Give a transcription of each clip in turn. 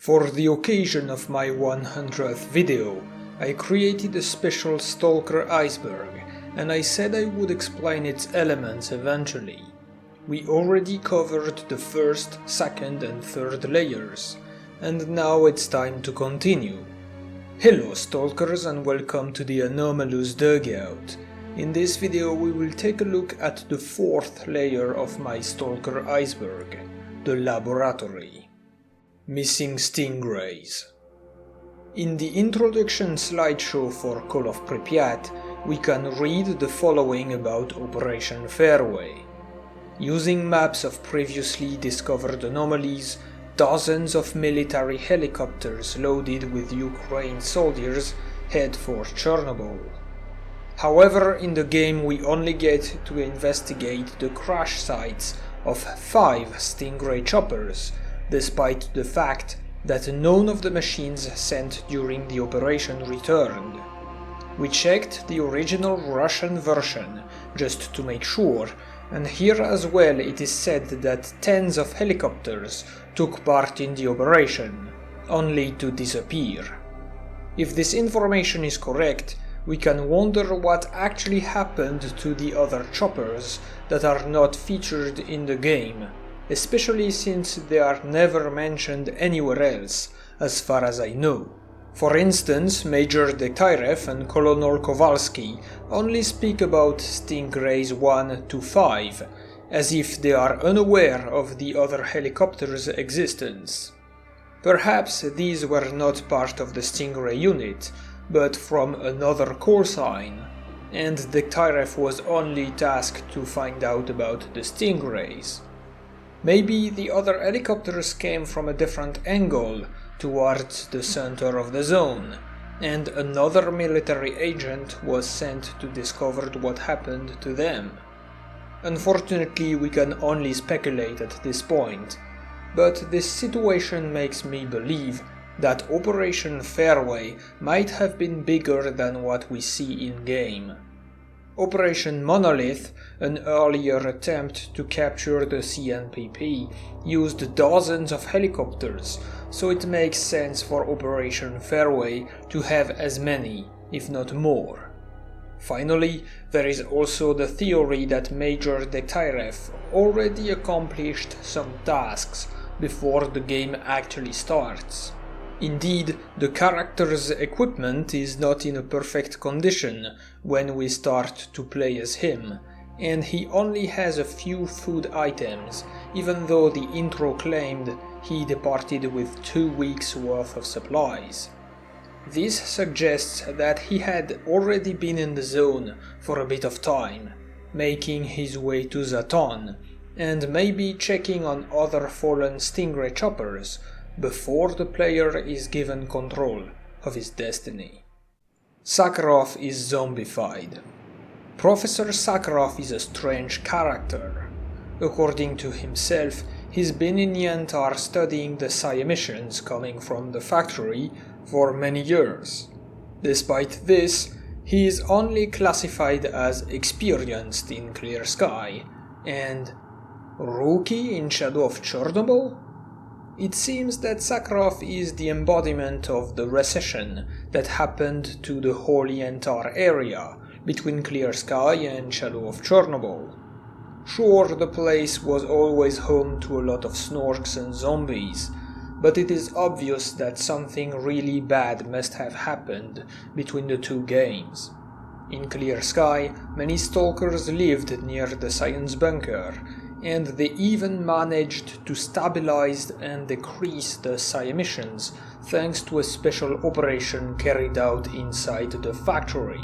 For the occasion of my 100th video, I created a special S.T.A.L.K.E.R Iceberg, and I said I would explain its elements eventually. We already covered the first, second and third layers, and now it's time to continue. Hello Stalkers and welcome to the Anomalous Dugout. In this video we will take a look at the fourth layer of my S.T.A.L.K.E.R Iceberg, the laboratory. Missing Stingrays. In the introduction slideshow for Call of Pripyat, we can read the following about Operation Fairway. Using maps of previously discovered anomalies, dozens of military helicopters loaded with Ukraine soldiers head for Chernobyl. However, in the game we only get to investigate the crash sites of 5 Stingray choppers, despite the fact that none of the machines sent during the operation returned. We checked the original Russian version just to make sure, and here as well it is said that tens of helicopters took part in the operation, only to disappear. If this information is correct, we can wonder what actually happened to the other choppers that are not featured in the game, especially since they are never mentioned anywhere else, as far as I know. For instance, Major S.T.A.L.K.E.R and Colonel Kowalski only speak about Stingrays 1 to 5, as if they are unaware of the other helicopters' existence. Perhaps these were not part of the Stingray unit, but from another call sign, and S.T.A.L.K.E.R was only tasked to find out about the Stingrays. Maybe the other helicopters came from a different angle, towards the center of the zone, and another military agent was sent to discover what happened to them. Unfortunately, we can only speculate at this point, but this situation makes me believe that Operation Fairway might have been bigger than what we see in-game. Operation Monolith, an earlier attempt to capture the CNPP, used dozens of helicopters, so it makes sense for Operation Fairway to have as many, if not more. Finally, there is also the theory that Major S.T.A.L.K.E.R already accomplished some tasks before the game actually starts. Indeed, the character's equipment is not in a perfect condition when we start to play as him, and he only has a few food items, even though the intro claimed he departed with 2 weeks worth of supplies. This suggests that he had already been in the zone for a bit of time, making his way to Zaton, and maybe checking on other fallen Stingray choppers before the player is given control of his destiny. Sakharov is zombified. Professor Sakharov is a strange character. According to himself, he's been in S.T.A.L.K.E.R studying the psi emissions coming from the factory for many years. Despite this, he is only classified as experienced in clear sky and rookie in Shadow of Chernobyl? It seems that Sakharov is the embodiment of the recession that happened to the whole S.T.A.L.K.E.R area between Clear Sky and Shadow of Chernobyl. Sure, the place was always home to a lot of snorks and zombies, but it is obvious that something really bad must have happened between the two games. In Clear Sky, many stalkers lived near the science bunker, and they even managed to stabilize and decrease the psi emissions thanks to a special operation carried out inside the factory.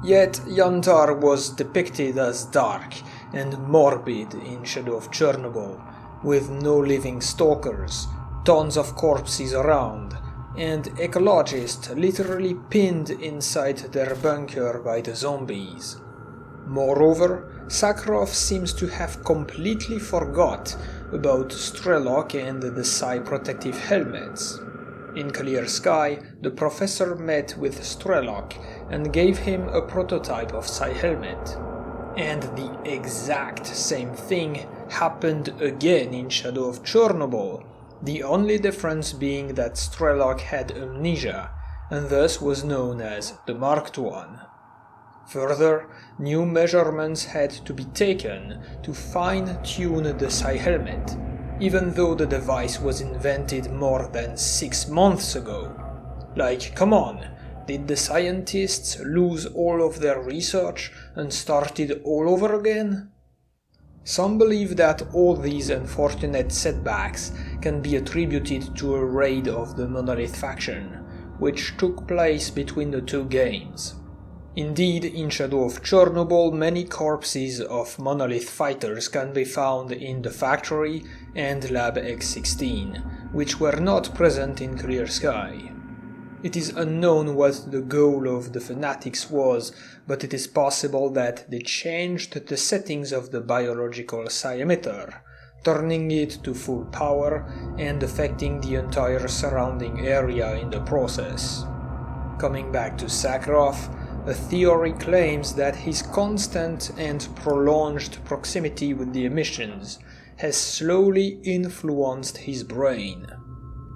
Yet S.T.A.L.K.E.R was depicted as dark and morbid in Shadow of Chernobyl, with no living stalkers, tons of corpses around, and ecologists literally pinned inside their bunker by the zombies. Moreover, Sakharov seems to have completely forgot about S.T.A.L.K.E.R and the psi protective helmets. In Clear Sky, the professor met with S.T.A.L.K.E.R and gave him a prototype of psi helmet. And the exact same thing happened again in Shadow of Chernobyl, the only difference being that Strelok had amnesia, and thus was known as the Marked One. Further, new measurements had to be taken to fine-tune the Psi helmet, even though the device was invented more than 6 months ago. Like, come on, did the scientists lose all of their research and started all over again? Some believe that all these unfortunate setbacks can be attributed to a raid of the Monolith faction, which took place between the two games. Indeed, in Shadow of Chernobyl, many corpses of Monolith fighters can be found in the factory and Lab X-16, which were not present in Clear Sky. It is unknown what the goal of the Fanatics was, but it is possible that they changed the settings of the biological Psi emitter, turning it to full power and affecting the entire surrounding area in the process. Coming back to Sakharov, a theory claims that his constant and prolonged proximity with the emissions has slowly influenced his brain.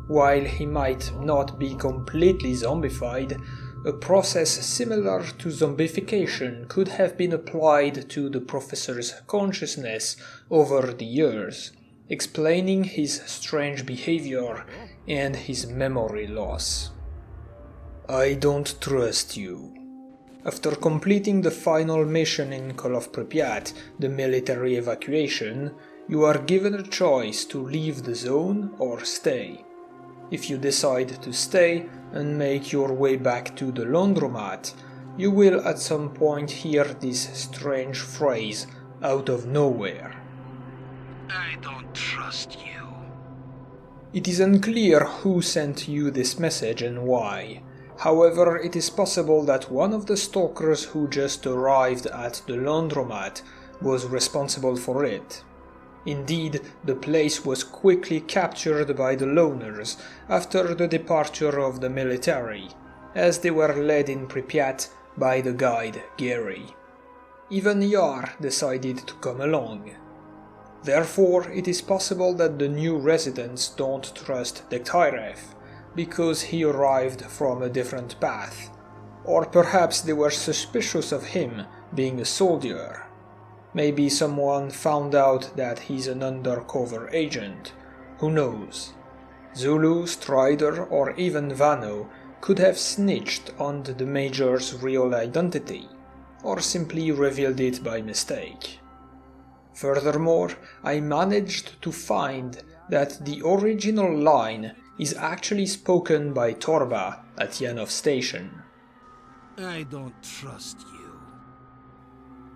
While he might not be completely zombified, a process similar to zombification could have been applied to the professor's consciousness over the years, explaining his strange behavior and his memory loss. I don't trust you. After completing the final mission in Call of Pripyat, the military evacuation, you are given a choice to leave the zone or stay. If you decide to stay and make your way back to the laundromat, you will at some point hear this strange phrase out of nowhere. I don't trust you. It is unclear who sent you this message and why. However, it is possible that one of the stalkers who just arrived at the laundromat was responsible for it. Indeed, the place was quickly captured by the loners after the departure of the military, as they were led in Pripyat by the guide Gary. Even Yar decided to come along. Therefore, it is possible that the new residents don't trust the T.A.L.K.E.R, because he arrived from a different path, or perhaps they were suspicious of him being a soldier. Maybe someone found out that he's an undercover agent, who knows. Zulu, Strider, or even Vano could have snitched on the Major's real identity, or simply revealed it by mistake. Furthermore, I managed to find that the original line is actually spoken by Torba at Yanov Station. I don't trust you.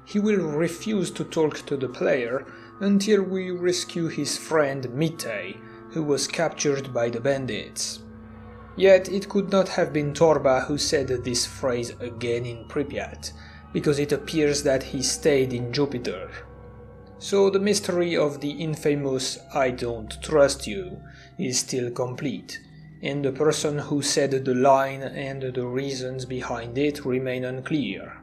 He will refuse to talk to the player until we rescue his friend Mitei, who was captured by the bandits. Yet it could not have been Torba who said this phrase again in Pripyat, because it appears that he stayed in Jupiter. So the mystery of the infamous "I don't trust you" is still complete, and the person who said the line and the reasons behind it remain unclear.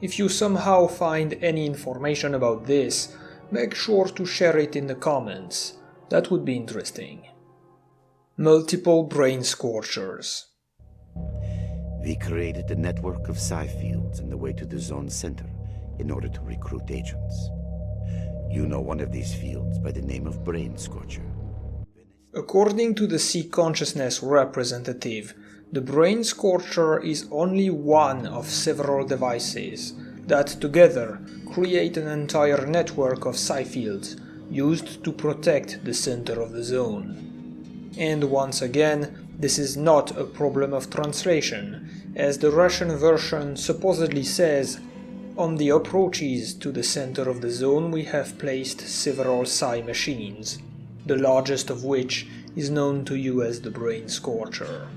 If you somehow find any information about this, make sure to share it in the comments. That would be interesting. Multiple brain Scorchers. We created a network of psi fields in the way to the zone center in order to recruit agents. You know one of these fields by the name of Brain Scorcher. According to the Sea Consciousness representative, the Brain Scorcher is only one of several devices that together create an entire network of psi fields used to protect the center of the zone. And once again, this is not a problem of translation, as the Russian version supposedly says, "On the approaches to the center of the zone we have placed several psi machines, the largest of which is known to you as the Brain Scorcher."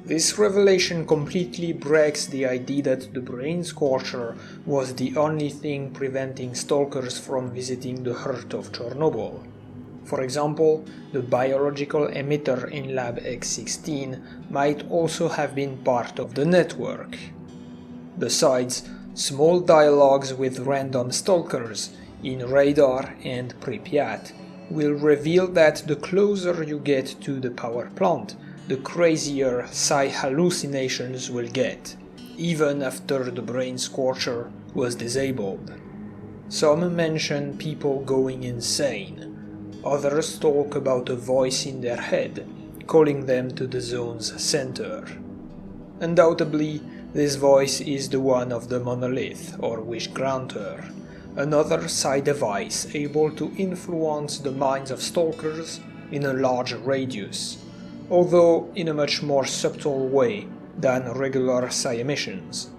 This revelation completely breaks the idea that the Brain Scorcher was the only thing preventing stalkers from visiting the heart of Chernobyl. For example, the biological emitter in Lab X-16 might also have been part of the network. Besides, small dialogues with random stalkers in Radar and Pripyat will reveal that the closer you get to the power plant, the crazier psi hallucinations will get, even after the brain Scorcher was disabled. Some mention people going insane. Others talk about a voice in their head, calling them to the zone's center. Undoubtedly, this voice is the one of the Monolith, or Wish Granter, another psi device able to influence the minds of stalkers in a large radius, although in a much more subtle way than regular psi emissions.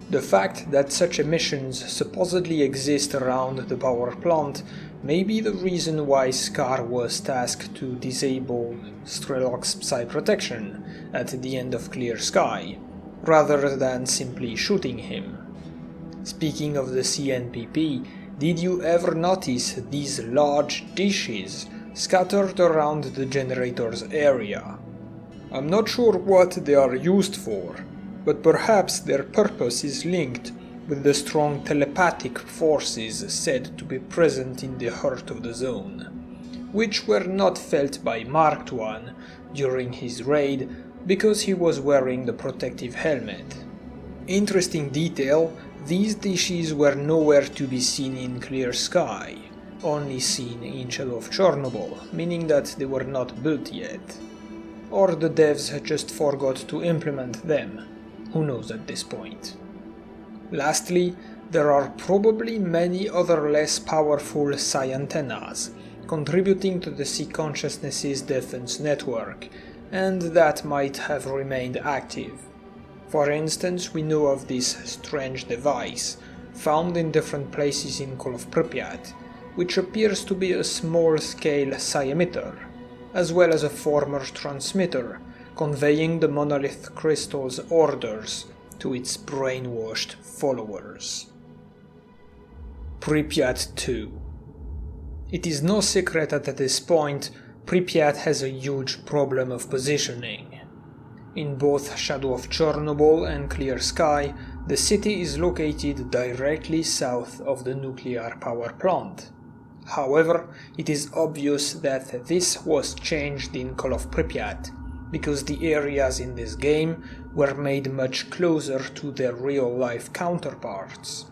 The fact that such emissions supposedly exist around the power plant may be the reason why S.T.A.L.K.E.R was tasked to disable Strelok's psi protection at the end of Clear Sky, rather than simply shooting him. Speaking of the CNPP, did you ever notice these large dishes scattered around the generator's area? I'm not sure what they are used for, but perhaps their purpose is linked with the strong telepathic forces said to be present in the heart of the zone, which were not felt by Marked I during his raid because he was wearing the protective helmet. Interesting detail, these dishes were nowhere to be seen in Clear Sky, only seen in Shadow of Chernobyl, meaning that they were not built yet. Or the devs just forgot to implement them. Who knows at this point? Lastly, there are probably many other less powerful psi antennas, contributing to the Psi Consciousness's defense network, and that might have remained active. For instance, we know of this strange device, found in different places in Call of Pripyat, which appears to be a small-scale psi emitter, as well as a former transmitter, conveying the Monolith crystal's orders to its brainwashed followers. Pripyat 2. It is no secret that at this point, Pripyat has a huge problem of positioning. In both Shadow of Chernobyl and Clear Sky, the city is located directly south of the nuclear power plant. However, it is obvious that this was changed in Call of Pripyat, because the areas in this game were made much closer to their real-life counterparts.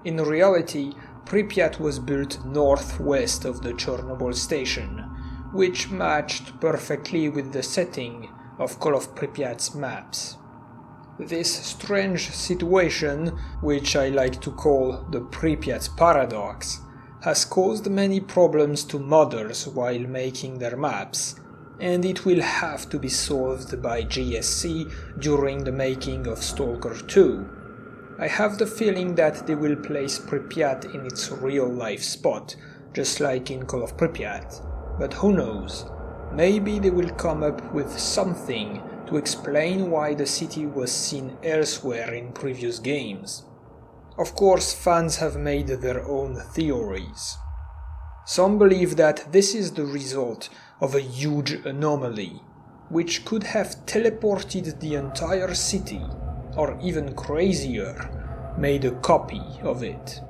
In reality, Pripyat was built northwest of the Chernobyl station, which matched perfectly with the setting of Call of Pripyat's maps. This strange situation, which I like to call the Pripyat paradox, has caused many problems to modders while making their maps, and it will have to be solved by GSC during the making of S.T.A.L.K.E.R 2. I have the feeling that they will place Pripyat in its real-life spot, just like in Call of Pripyat, but who knows, maybe they will come up with something to explain why the city was seen elsewhere in previous games. Of course, fans have made their own theories. Some believe that this is the result of a huge anomaly, which could have teleported the entire city, or even crazier, made a copy of it.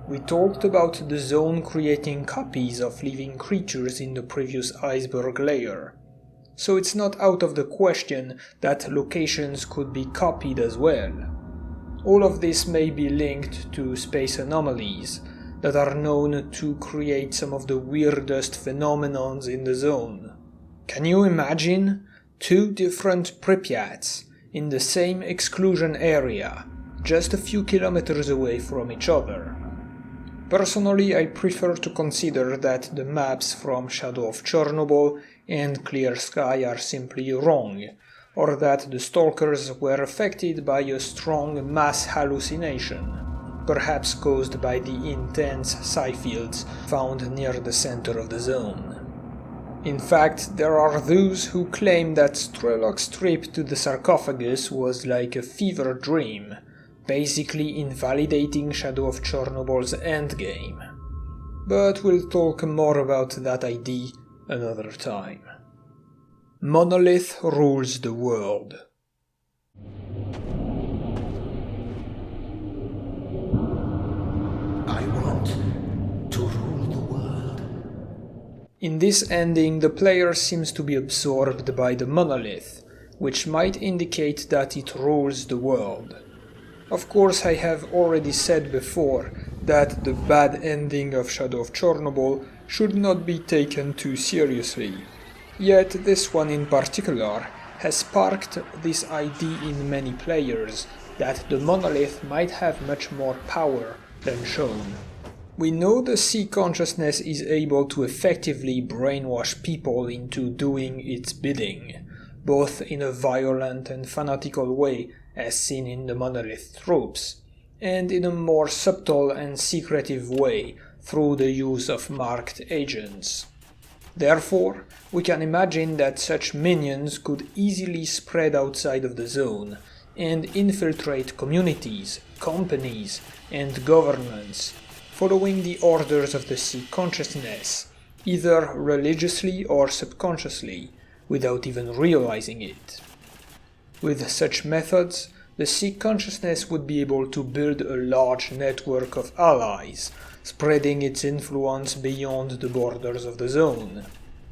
We talked about the zone creating copies of living creatures in the previous Iceberg layer, so it's not out of the question that locations could be copied as well. All of this may be linked to space anomalies that are known to create some of the weirdest phenomenons in the zone. Can you imagine 2 different Pripyats in the same exclusion area, just a few kilometers away from each other? Personally, I prefer to consider that the maps from Shadow of Chernobyl and Clear Sky are simply wrong, or that the stalkers were affected by a strong mass hallucination, perhaps caused by the intense psi fields found near the center of the zone. In fact, there are those who claim that Strelok's trip to the sarcophagus was like a fever dream, basically invalidating Shadow of Chernobyl's endgame. But we'll talk more about that idea another time. Monolith rules the world. I want to rule the world. In this ending, the player seems to be absorbed by the Monolith, which might indicate that it rules the world. Of course, I have already said before that the bad ending of Shadow of Chernobyl should not be taken too seriously. Yet this one in particular has sparked this idea in many players that the Monolith might have much more power than shown. We know the sea consciousness is able to effectively brainwash people into doing its bidding, both in a violent and fanatical way as seen in the Monolith troops, and in a more subtle and secretive way through the use of marked agents. Therefore, we can imagine that such minions could easily spread outside of the zone and infiltrate communities, companies, and governments, following the orders of the sea consciousness, either religiously or subconsciously, without even realizing it. With such methods, the sea consciousness would be able to build a large network of allies, spreading its influence beyond the borders of the zone.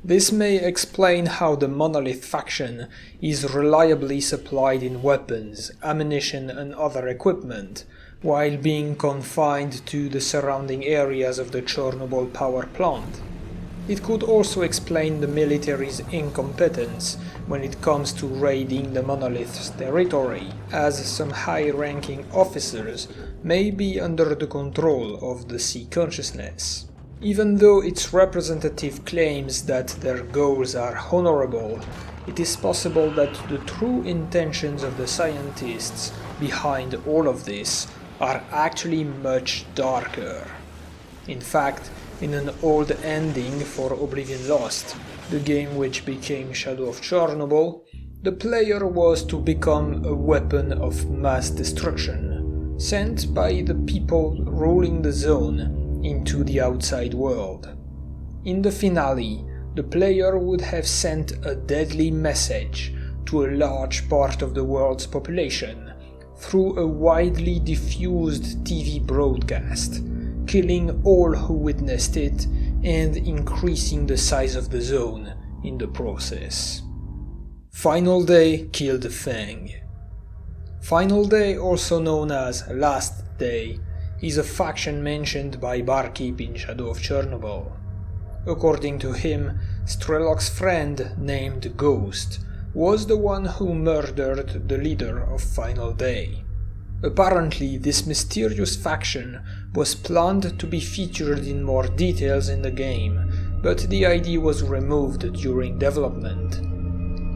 This may explain how the Monolith faction is reliably supplied in weapons, ammunition and other equipment, while being confined to the surrounding areas of the Chernobyl power plant. It could also explain the military's incompetence when it comes to raiding the Monolith's territory, as some high-ranking officers may be under the control of the sea consciousness. Even though its representative claims that their goals are honorable, it is possible that the true intentions of the scientists behind all of this are actually much darker. In fact, in an old ending for Oblivion Lost, the game which became Shadow of Chernobyl, the player was to become a weapon of mass destruction, sent by the people ruling the zone into the outside world. In the finale, the player would have sent a deadly message to a large part of the world's population through a widely diffused TV broadcast, killing all who witnessed it and increasing the size of the zone in the process. Final Day killed Fang. Final Day, also known as Last Day, is a faction mentioned by Barkeep in Shadow of Chernobyl. According to him, Strelok's friend named Ghost was the one who murdered the leader of Final Day. Apparently, this mysterious faction was planned to be featured in more details in the game, but the idea was removed during development.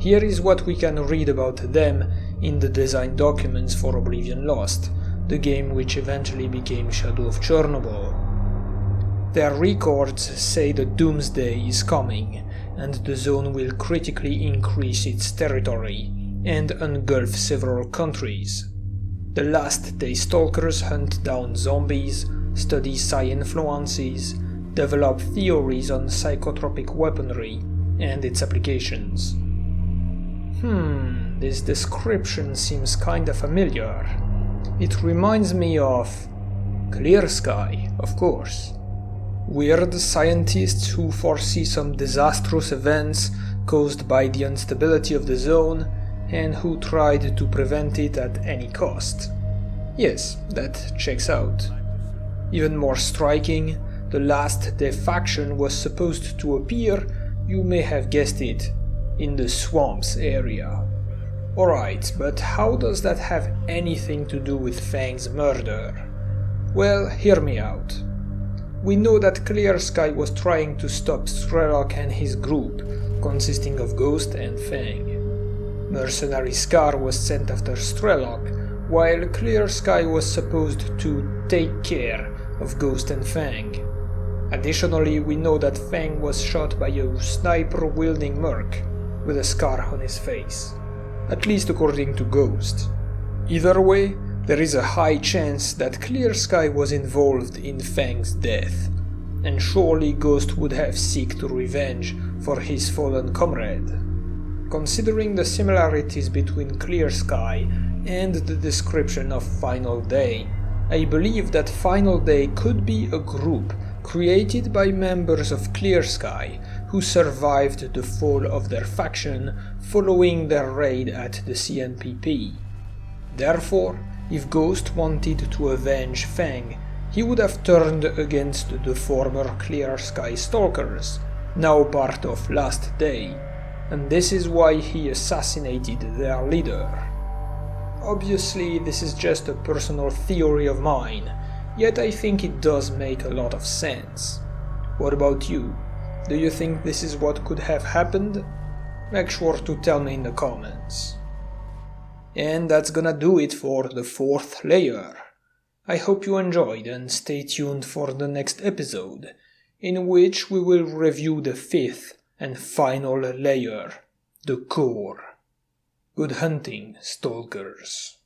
Here is what we can read about them in the design documents for Oblivion Lost, the game which eventually became Shadow of Chernobyl. Their records say that Doomsday is coming, and the zone will critically increase its territory and engulf several countries. The Last Day Stalkers hunt down zombies, study psi influences, develop theories on psychotropic weaponry and its applications. This description seems kinda familiar. It reminds me of Clear Sky, of course. Weird scientists who foresee some disastrous events caused by the instability of the zone and who tried to prevent it at any cost. Yes, that checks out. Even more striking, the Last Day faction was supposed to appear, you may have guessed it, in the swamps area. Alright, but how does that have anything to do with Fang's murder? Well, hear me out. We know that Clear Sky was trying to stop Strelok and his group, consisting of Ghost and Fang. Mercenary Scar was sent after Strelok, while Clear Sky was supposed to take care of Ghost and Fang. Additionally, we know that Fang was shot by a sniper-wielding merc with a scar on his face, at least according to Ghost. Either way, there is a high chance that Clear Sky was involved in Fang's death, and surely Ghost would have sought revenge for his fallen comrade. Considering the similarities between Clear Sky and the description of Final Day, I believe that Final Day could be a group created by members of Clear Sky who survived the fall of their faction following their raid at the CNPP. Therefore, if Ghost wanted to avenge Fang, he would have turned against the former Clear Sky Stalkers, now part of Last Day, and this is why he assassinated their leader. Obviously, this is just a personal theory of mine, yet I think it does make a lot of sense. What about you? Do you think this is what could have happened? Make sure to tell me in the comments. And that's gonna do it for the 4th layer. I hope you enjoyed and stay tuned for the next episode, in which we will review the 5th and final layer, the core. Good hunting, Stalkers.